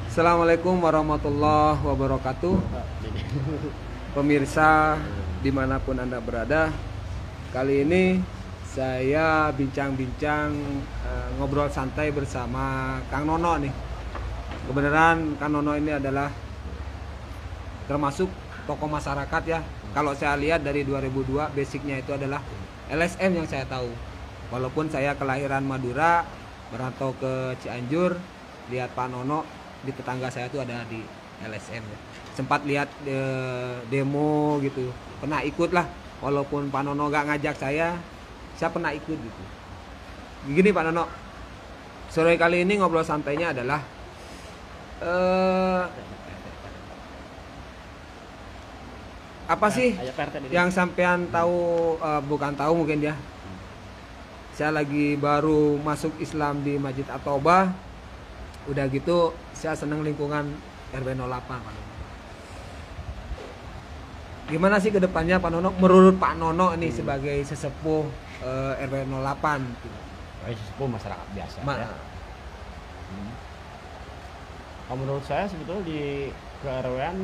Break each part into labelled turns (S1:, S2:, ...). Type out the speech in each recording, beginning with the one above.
S1: Assalamualaikum warahmatullahi wabarakatuh. Pemirsa dimanapun Anda berada, kali ini saya bincang-bincang ngobrol santai bersama Kang Nono nih. Kebenaran Kang Nono ini adalah termasuk tokoh masyarakat ya. Kalau saya lihat dari 2002 basicnya itu adalah LSM yang saya tahu. Walaupun saya kelahiran Madura, merantau ke Cianjur, lihat Pak Nono di tetangga saya tuh ada di LSM ya. Sempat lihat demo gitu, pernah ikut lah, walaupun Pak Nono gak ngajak saya pernah ikut gitu. Gini Pak Nono, sore kali ini ngobrol santainya adalah apa sih yang sampean tahu, bukan tahu mungkin ya. Saya lagi baru masuk Islam di Masjid At-Taubah. Udah gitu saya seneng lingkungan RW 08 Pak Nono. Gimana sih kedepannya Pak Nono? Menurut Pak Nono ini sebagai sesepuh RW 08 gitu.
S2: Sesepuh masyarakat biasa ya. Kalau menurut saya sebetulnya di KRW-an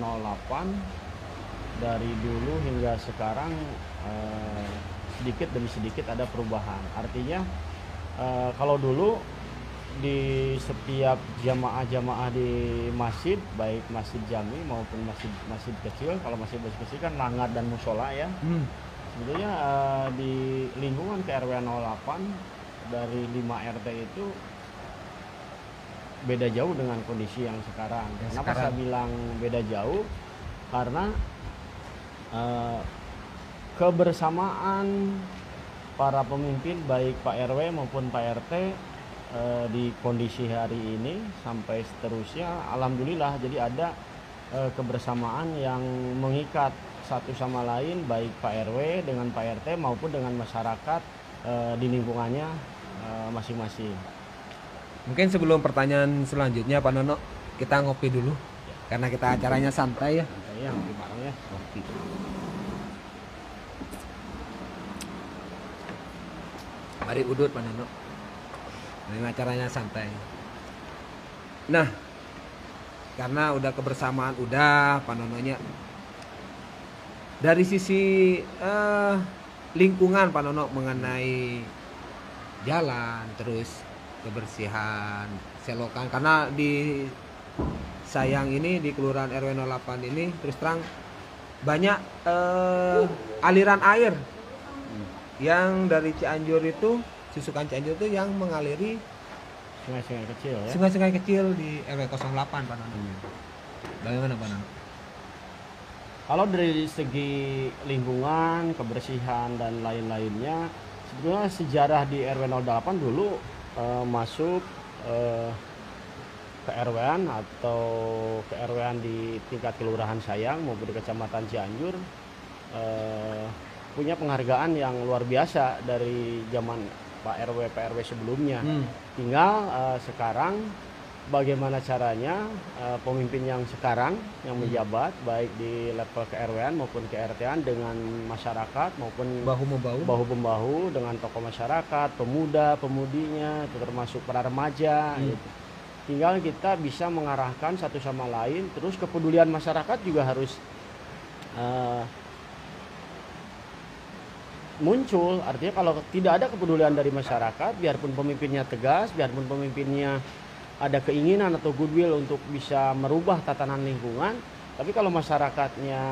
S2: 08 dari dulu hingga sekarang sedikit demi sedikit ada perubahan. Artinya kalau dulu di setiap jamaah-jamaah di masjid, baik masjid jami maupun masjid kecil, kalau masjid kecil kan langat dan musola ya. Sebetulnya di lingkungan KRW 08 dari 5 RT itu beda jauh dengan kondisi yang sekarang. Kenapa saya bilang beda jauh? Karena kebersamaan para pemimpin baik Pak RW maupun Pak RT di kondisi hari ini sampai seterusnya, alhamdulillah jadi ada kebersamaan yang mengikat satu sama lain, baik Pak RW dengan Pak RT maupun dengan masyarakat di lingkungannya masing-masing.
S1: Mungkin sebelum pertanyaan selanjutnya Pak Nono, kita ngopi dulu karena kita acaranya santai ya.
S2: Santai ya, ngopi bareng ya.
S1: Ngopi. Mari udut Pak Nono. Ini acaranya santai. Nah, karena udah kebersamaan udah Pak Nononya. Dari sisi lingkungan Pak Nono mengenai jalan, terus kebersihan, selokan, karena di Sayang ini di Kelurahan RW 08 ini terus terang banyak aliran air yang dari Cianjur itu, Susukan Cianjur itu yang mengaliri
S2: Sungai-sungai kecil ya.
S1: sungai-sungai kecil di RW 08 Pak Nono. Bagaimana Pak Nono?
S2: Kalau dari segi lingkungan, kebersihan dan lain-lainnya, sebetulnya sejarah di RW 08 dulu masuk ke RW-an atau ke RW-an di tingkat Kelurahan Sayang maupun di Kecamatan Cianjur punya penghargaan yang luar biasa dari zaman Pak RW sebelumnya. Tinggal sekarang bagaimana caranya pemimpin yang sekarang yang menjabat baik di level ke-RW-an maupun ke-RT-an dengan masyarakat maupun bahu-membahu dengan tokoh masyarakat, pemuda, pemudinya, termasuk para remaja gitu. Tinggal kita bisa mengarahkan satu sama lain, terus kepedulian masyarakat juga harus muncul. Artinya kalau tidak ada kepedulian dari masyarakat, biarpun pemimpinnya tegas, biarpun pemimpinnya ada keinginan atau goodwill untuk bisa merubah tatanan lingkungan, tapi kalau masyarakatnya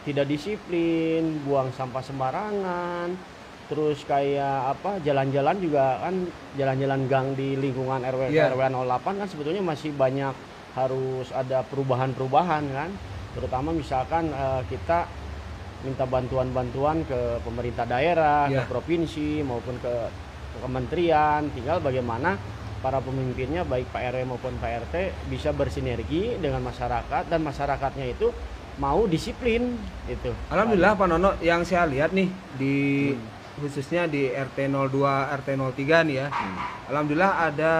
S2: tidak disiplin, buang sampah sembarangan, terus kayak apa, jalan-jalan juga kan, jalan-jalan gang di lingkungan RW 08 kan sebetulnya masih banyak harus ada perubahan-perubahan kan, terutama misalkan kita minta bantuan-bantuan ke pemerintah daerah, ke provinsi maupun ke kementerian, tinggal bagaimana para pemimpinnya baik Pak RW maupun Pak RT bisa bersinergi dengan masyarakat dan masyarakatnya itu mau disiplin itu.
S1: Alhamdulillah Pak Nono, yang saya lihat nih di khususnya di RT 02, RT 03 nih ya. Alhamdulillah ada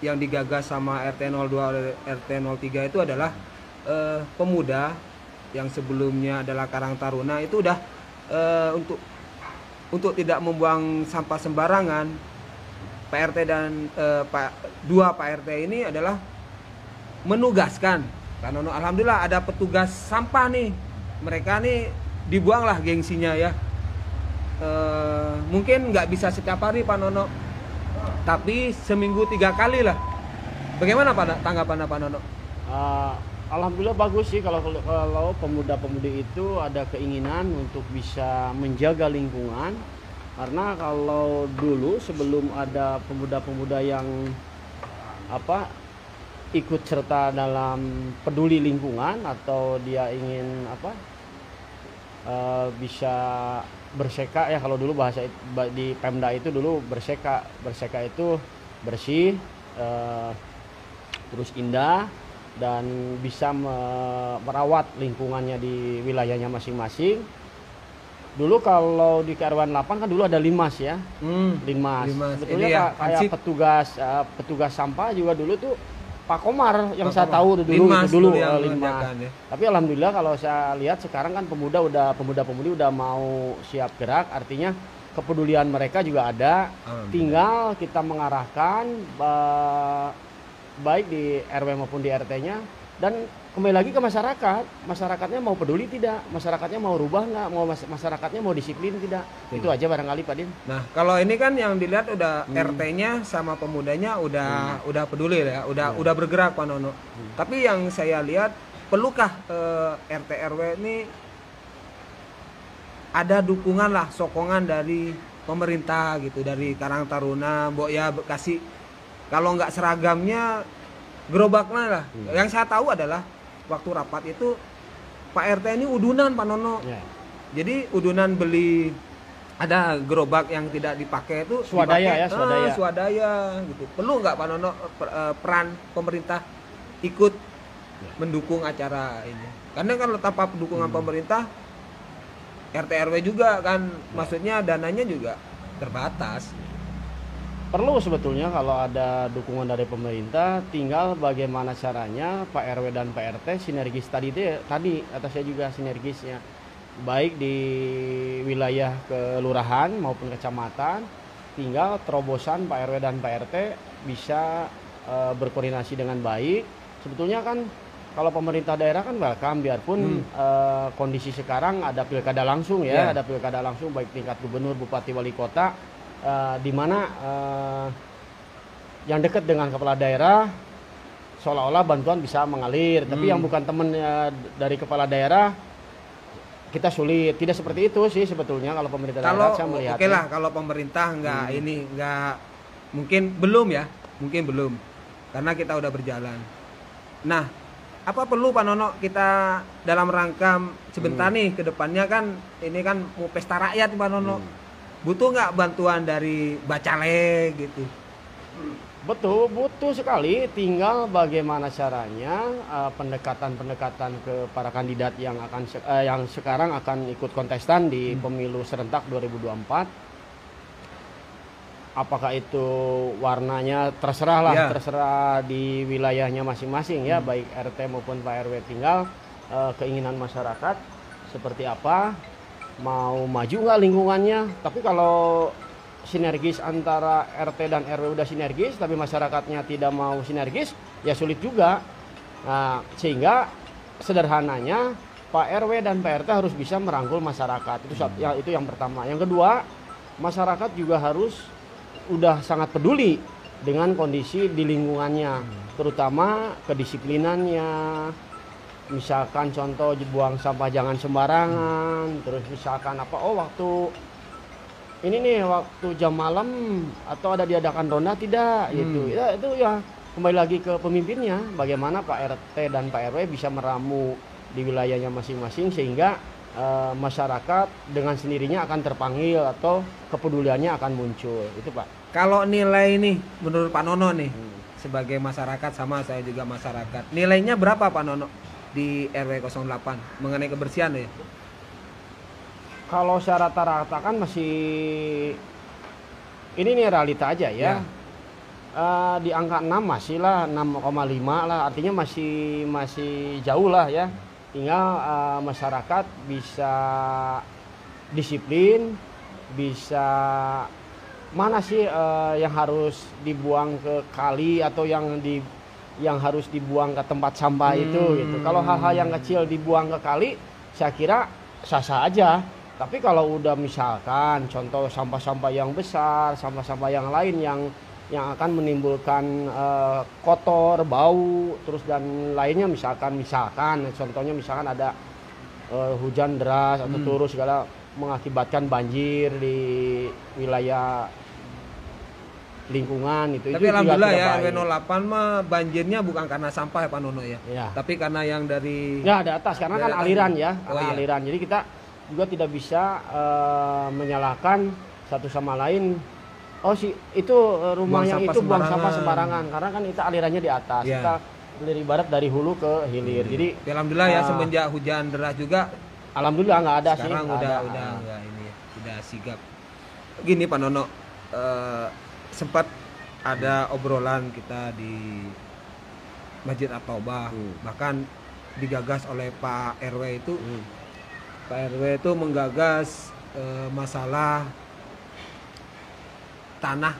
S1: yang digagas sama RT 02, RT 03 itu adalah pemuda yang sebelumnya adalah Karang Taruna itu udah untuk tidak membuang sampah sembarangan, Pak RT dan dua Pak RT ini adalah menugaskan Pak Nono. Alhamdulillah ada petugas sampah nih, mereka nih dibuanglah gengsinya ya. Mungkin nggak bisa setiap hari Pak Nono, tapi seminggu 3 kali lah. Bagaimana Pak tanggapan Pak Nono?
S2: Alhamdulillah bagus sih kalau pemuda-pemudi itu ada keinginan untuk bisa menjaga lingkungan. Karena kalau dulu sebelum ada pemuda-pemuda yang ikut serta dalam peduli lingkungan atau dia ingin bisa berseka ya, kalau dulu bahasa di Pemda itu dulu berseka itu bersih, terus indah, dan bisa merawat lingkungannya di wilayahnya masing-masing. Dulu kalau di KRW 8 kan dulu ada Linmas ya. Linmas. Sebetulnya
S1: ya,
S2: kayak petugas sampah juga dulu tuh Pak Komar yang saya tahu dulu
S1: Linmas.
S2: Linmas. Ya. Tapi alhamdulillah kalau saya lihat sekarang kan pemuda-pemudi udah mau siap gerak, artinya kepedulian mereka juga ada. Tinggal kita mengarahkan baik di RW maupun di RT-nya, dan kembali lagi ke masyarakat. Masyarakatnya mau peduli tidak? Masyarakatnya mau rubah nggak? Masyarakatnya mau disiplin tidak? Itu aja barangkali Pak Din.
S1: Nah, kalau ini kan yang dilihat udah RT-nya sama pemudanya udah peduli ya, udah bergerak Pak Nono. Tapi yang saya lihat, perlukah RT RW ini ada dukungan lah, sokongan dari pemerintah gitu, dari Karang Taruna, Mbok ya kasih, kalau nggak seragamnya gerobaknya lah. Yang saya tahu adalah waktu rapat itu Pak RT ini udunan Pak Nono. Jadi udunan beli, ada gerobak yang tidak dipakai itu
S2: swadaya
S1: dipakai, ya, swadaya gitu. Perlu nggak Pak Nono peran pemerintah ikut mendukung acara ini? Karena kalau tanpa dukungan pemerintah, RT RW juga kan maksudnya dananya juga terbatas.
S2: Perlu sebetulnya kalau ada dukungan dari pemerintah, tinggal bagaimana caranya Pak RW dan Pak RT sinergis tadi atas saya juga sinergisnya, baik di wilayah kelurahan maupun kecamatan. Tinggal terobosan Pak RW dan Pak RT bisa berkoordinasi dengan baik. Sebetulnya kan kalau pemerintah daerah kan welcome, biarpun kondisi sekarang ada pilkada langsung ya, ada pilkada langsung baik tingkat gubernur, bupati, wali kota. Di mana yang dekat dengan kepala daerah seolah-olah bantuan bisa mengalir, tapi yang bukan teman dari kepala daerah kita sulit. Tidak seperti itu sih sebetulnya kalau pemerintah daerah saya melihatnya.
S1: Oke lah, kalau pemerintah nggak mungkin belum karena kita udah berjalan. Nah, apa perlu Pak Nono kita dalam rangka sebentar nih ke depannya, kan ini kan mau pesta rakyat Pak Nono. Butuh nggak bantuan dari Bacalek gitu?
S2: Betul, butuh sekali. Tinggal bagaimana caranya pendekatan ke para kandidat yang sekarang akan ikut kontestan di pemilu serentak 2024. Apakah itu warnanya terserah di wilayahnya masing-masing ya, baik RT maupun Pak RW. Tinggal keinginan masyarakat seperti apa. Mau maju nggak lingkungannya. Tapi kalau sinergis antara RT dan RW udah sinergis tapi masyarakatnya tidak mau sinergis, ya sulit juga. Nah, sehingga sederhananya Pak RW dan Pak RT harus bisa merangkul masyarakat. Itu yang pertama. Yang kedua, masyarakat juga harus udah sangat peduli dengan kondisi di lingkungannya, terutama kedisiplinannya. Misalkan contoh buang sampah jangan sembarangan, terus misalkan waktu jam malam atau ada diadakan ronda tidak gitu. Ya, itu ya kembali lagi ke pemimpinnya, bagaimana Pak RT dan Pak RW bisa meramu di wilayahnya masing-masing sehingga masyarakat dengan sendirinya akan terpanggil atau kepeduliannya akan muncul. Itu Pak.
S1: Kalau nilai nih menurut Pak Nono nih sebagai masyarakat, sama saya juga masyarakat, nilainya berapa Pak Nono di RW 08 mengenai kebersihan ya?
S2: Kalau saya rata-rata kan masih ini nih realita aja ya. Di angka 6 masih lah, 6,5 lah, artinya masih jauh lah ya. Tinggal masyarakat bisa disiplin, bisa mana sih yang harus dibuang ke kali atau yang harus dibuang ke tempat sampah itu gitu. Kalau hal-hal yang kecil dibuang ke kali, saya kira sah-sah aja. Tapi kalau udah misalkan contoh sampah-sampah yang besar, sampah-sampah yang lain yang akan menimbulkan kotor, bau, terus dan lainnya misalkan contohnya misalkan ada hujan deras atau turun segala mengakibatkan banjir di wilayah lingkungan itu.
S1: Tapi alhamdulillah ya RW 08 mah banjirnya bukan karena sampah ya Pak Nono ya. Tapi karena yang dari
S2: ada atas karena kan aliran ya, aliran. Jadi kita juga tidak bisa menyalahkan satu sama lain. Oh sih itu rumahnya itu buang sampah sembarangan karena kan itu alirannya di atas. Kita dari barat dari hulu ke hilir. Jadi
S1: alhamdulillah ya semenjak hujan deras juga
S2: alhamdulillah nggak ada
S1: sekarang
S2: sih.
S1: Sekarang udah enggak ini ya, udah sigap. Gini Pak Nono, sempat ada obrolan kita di Masjid At-Taubah, bahkan digagas oleh Pak RW itu. Pak RW itu menggagas masalah tanah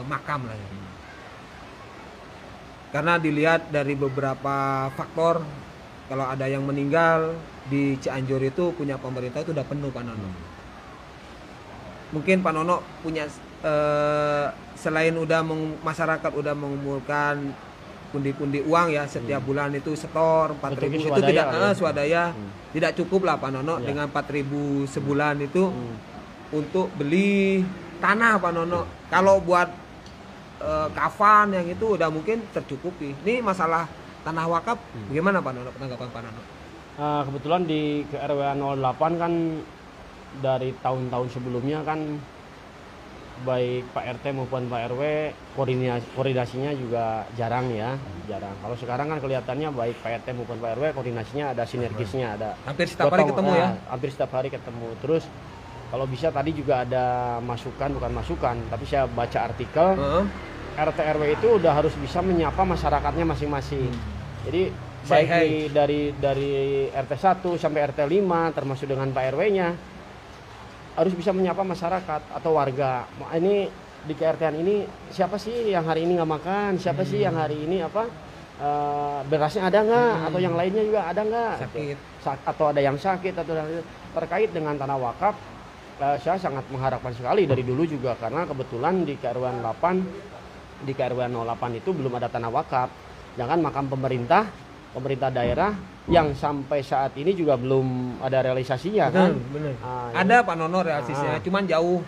S1: makam lah ya. Karena dilihat dari beberapa faktor, kalau ada yang meninggal di Cianjur itu punya pemerintah itu udah penuh Pak Nono. Mungkin Pak Nono punya selain masyarakat udah mengumpulkan pundi-pundi uang ya setiap bulan itu setor 4.000 itu tidak swadaya tidak cukup lah Pak Nono dengan 4.000 sebulan itu untuk beli tanah Pak Nono. Kalau buat kafan yang itu udah mungkin tercukupi. Ini masalah tanah wakaf bagaimana Pak Nono, tanggapan Pak Nono?
S2: Kebetulan di RW 08 kan dari tahun-tahun sebelumnya kan baik Pak RT maupun Pak RW koordinasinya juga jarang ya, jarang. Kalau sekarang kan kelihatannya baik Pak RT maupun Pak RW koordinasinya ada sinergisnya, ada
S1: hampir setiap hari ketemu ya.
S2: Hampir setiap hari ketemu. Terus kalau bisa tadi juga ada bukan masukan, tapi saya baca artikel RT RW itu udah harus bisa menyapa masyarakatnya masing-masing. Jadi baik dari RT 1 sampai RT 5 termasuk dengan Pak RW-nya harus bisa menyapa masyarakat atau warga. Ini di KRT-an ini siapa sih yang hari ini nggak makan? Siapa sih yang hari ini berasnya ada nggak? Atau yang lainnya juga ada nggak?
S1: Sakit.
S2: Atau ada yang sakit atau terkait dengan tanah wakaf. Saya sangat mengharapkan sekali dari dulu juga karena kebetulan di KRW 08 itu belum ada tanah wakaf. Jangan makam pemerintah daerah yang sampai saat ini juga belum ada realisasinya kan.
S1: Bener. Ada Pak Nono realisasinya, cuman jauh.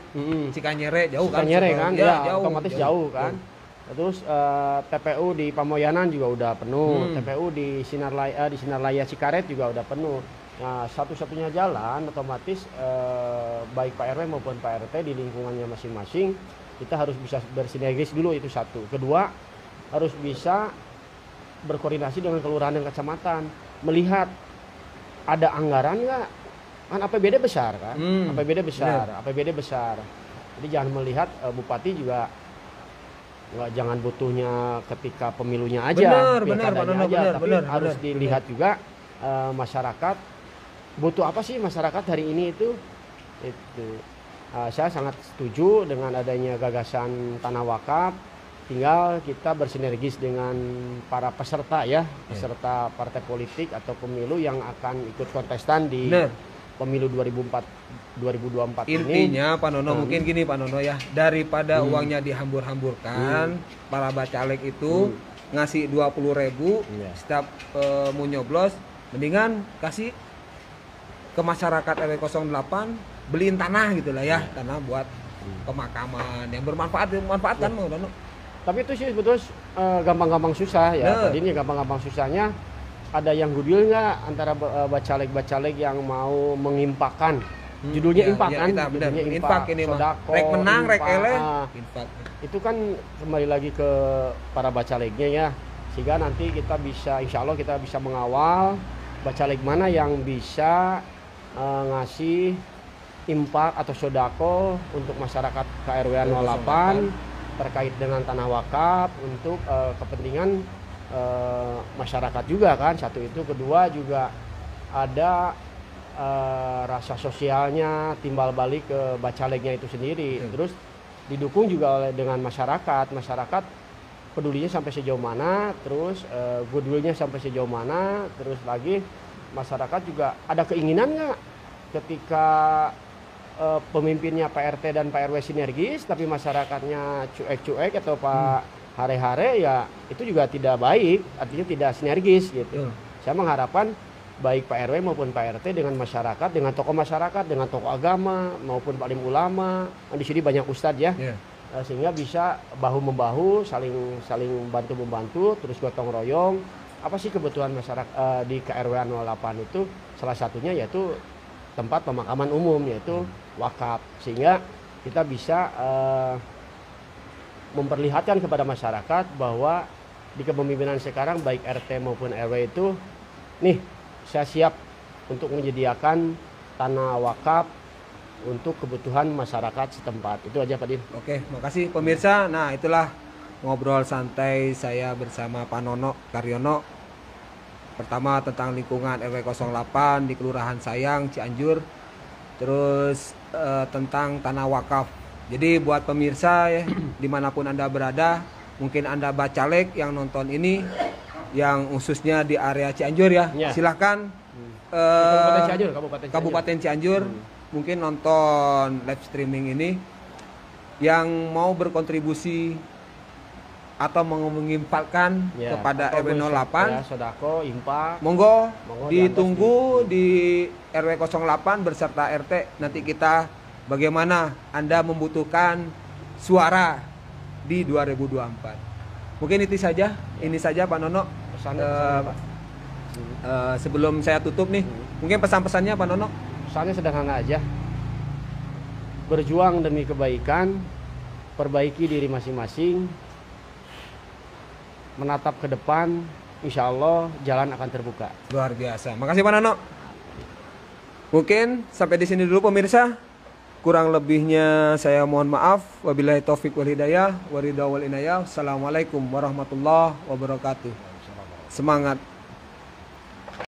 S1: Cikanyere jauh kan.
S2: Cikanyere kan, ya,
S1: jauh,
S2: otomatis jauh kan. Terus TPU di Pamoyanan juga udah penuh. TPU di Sinarlaya Cikaret juga udah penuh. Nah, satu-satunya jalan otomatis baik Pak RW maupun Pak RT di lingkungannya masing-masing kita harus bisa bersinergis dulu, itu satu. Kedua, harus bisa berkoordinasi dengan kelurahan dan kecamatan, melihat ada anggaran nggak, kan APBD besar kan, APBD besar. Jadi jangan melihat bupati juga jangan butuhnya ketika pemilunya aja, tapi harus dilihat juga masyarakat butuh apa sih masyarakat hari ini itu. Saya sangat setuju dengan adanya gagasan tanah wakaf. Tinggal kita bersinergis dengan para peserta ya, peserta partai politik atau pemilu yang akan ikut kontestan di pemilu 2024 ini.
S1: Intinya Pak Nono mungkin gini Pak Nono ya, daripada uangnya dihambur-hamburkan, para bacalek itu ngasih 20.000 setiap mau nyoblos, mendingan kasih ke masyarakat RW 08 beliin tanah gitulah ya, tanah buat pemakaman yang bermanfaat kan Pak Nono.
S2: Tapi itu sih sebetulnya gampang-gampang susah ya. Tadinya gampang-gampang susahnya ada yang goodwill nggak antara bacalek yang mau mengimpakkan. Judulnya impak kan? Judulnya impak ini sodako,
S1: rek menang, rek ele.
S2: Itu kan kembali lagi ke para bacaleknya ya. Sehingga nanti kita bisa, insya Allah kita bisa mengawal bacalek mana yang bisa ngasih impak atau sodako untuk masyarakat KRW 08 terkait dengan tanah wakaf untuk kepentingan masyarakat juga kan, satu itu. Kedua juga ada rasa sosialnya timbal balik ke bacaleknya itu sendiri. Terus didukung juga oleh dengan masyarakat. Masyarakat pedulinya sampai sejauh mana, terus goodwillnya sampai sejauh mana, terus lagi masyarakat juga ada keinginan nggak ketika pemimpinnya Pak RT dan Pak RW sinergis, tapi masyarakatnya cuek-cuek atau Pak hare-hare, ya itu juga tidak baik, artinya tidak sinergis gitu. Saya mengharapkan baik Pak RW maupun Pak RT dengan masyarakat, dengan tokoh masyarakat, dengan tokoh agama maupun paling ulama, di sini banyak ustadz ya, sehingga bisa bahu membahu, saling bantu membantu, terus gotong royong. Apa sih kebutuhan masyarakat di KRW 08 itu? Salah satunya yaitu tempat pemakaman umum, yaitu wakaf, sehingga kita bisa memperlihatkan kepada masyarakat bahwa di kepemimpinan sekarang baik RT maupun RW itu nih, saya siap untuk menyediakan tanah wakaf untuk kebutuhan masyarakat setempat. Itu aja Pak Din.
S1: Oke, makasih pemirsa. Nah, itulah ngobrol santai saya bersama Pak Nono Karyono. Pertama tentang lingkungan RW 08 di Kelurahan Sayang, Cianjur. Terus tentang tanah wakaf. Jadi buat pemirsa ya, dimanapun Anda berada, mungkin Anda bacalek yang nonton ini, yang khususnya di area Cianjur ya, silahkan Kabupaten Cianjur mungkin nonton live streaming ini, yang mau berkontribusi atau menginfakkan kepada RW 08
S2: ya, sodako, infak,
S1: monggo ditunggu di RW 08 beserta RT. Nanti kita bagaimana Anda membutuhkan suara di 2024. Mungkin itu saja, ini saja Pak Nono. Sebelum saya tutup nih, mungkin pesan-pesannya Pak Nono.
S2: Pesannya sederhana aja. Berjuang demi kebaikan, perbaiki diri masing-masing, menatap ke depan, insya Allah jalan akan terbuka.
S1: Luar biasa. Makasih Pak Nono. Mungkin sampai di sini dulu pemirsa. Kurang lebihnya saya mohon maaf. Wabillahi taufik wal hidayah, waridha wal inayah. Assalamualaikum warahmatullahi wabarakatuh. Semangat.